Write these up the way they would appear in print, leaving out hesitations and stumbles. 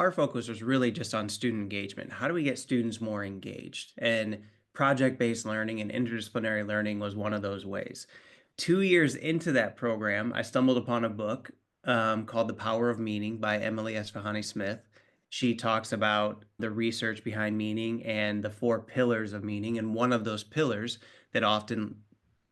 our focus was really just on student engagement. How do we get students more engaged? And project-based learning and interdisciplinary learning was one of those ways. 2 years into that program, I stumbled upon a book called The Power of Meaning by Emily Esfahani Smith. She talks about the research behind meaning and the four pillars of meaning. And one of those pillars that often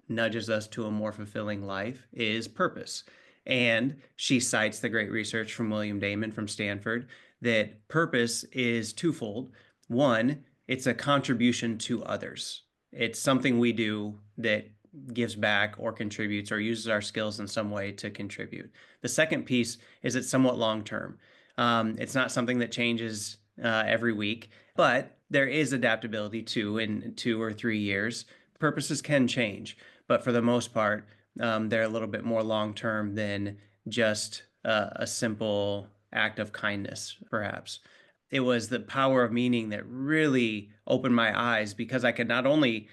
nudges us to a more fulfilling life is purpose. And she cites the great research from William Damon from Stanford that purpose is twofold. One, it's a contribution to others. It's something we do that gives back or contributes or uses our skills in some way to contribute. The second piece is it's somewhat long term. It's not something that changes every week, but there is adaptability too in 2 or 3 years. Purposes can change, but for the most part, they're a little bit more long term than just a simple act of kindness, perhaps. It was the power of meaning that really opened my eyes because I could not only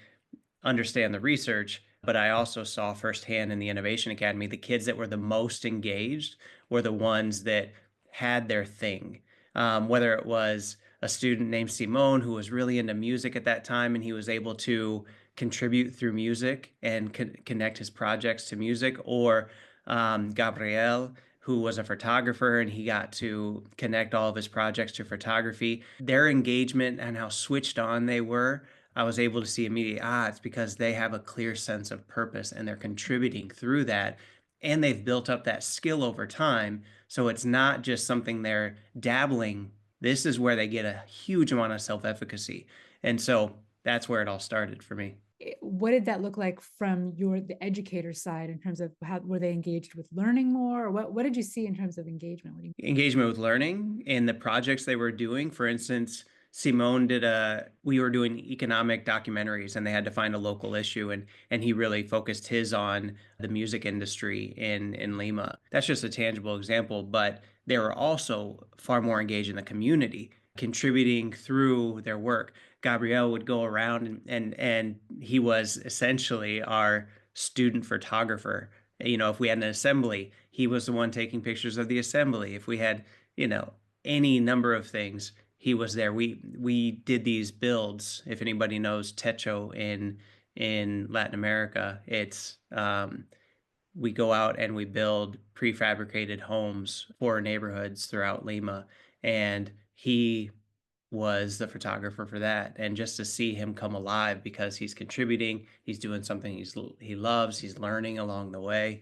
understand the research, but I also saw firsthand in the Innovation Academy the kids that were the most engaged were the ones that had their thing. Whether it was a student named Simone who was really into music at that time and he was able to contribute through music and connect his projects to music, or Gabriel, who was a photographer and he got to connect all of his projects to photography. Their engagement and how switched on they were, I was able to see immediately, it's because they have a clear sense of purpose and they're contributing through that. And they've built up that skill over time. So it's not just something they're dabbling. This is where they get a huge amount of self-efficacy. And so that's where it all started for me. What did that look like from the educator side in terms of how were they engaged with learning more? Or what did you see in terms of engagement? What do you Engagement with learning in the projects they were doing. For instance, Simone we were doing economic documentaries and they had to find a local issue and he really focused his on the music industry in Lima. That's just a tangible example, but they were also far more engaged in the community, contributing through their work. Gabrielle would go around and he was essentially our student photographer. If we had an assembly, he was the one taking pictures of the assembly. If we had, you know, any number of things, he was there. We did these builds. If anybody knows techo in Latin America, it's we go out and we build prefabricated homes for neighborhoods throughout Lima, and he was the photographer for that. And just to see him come alive because he's contributing, he's doing something he loves, he's learning along the way.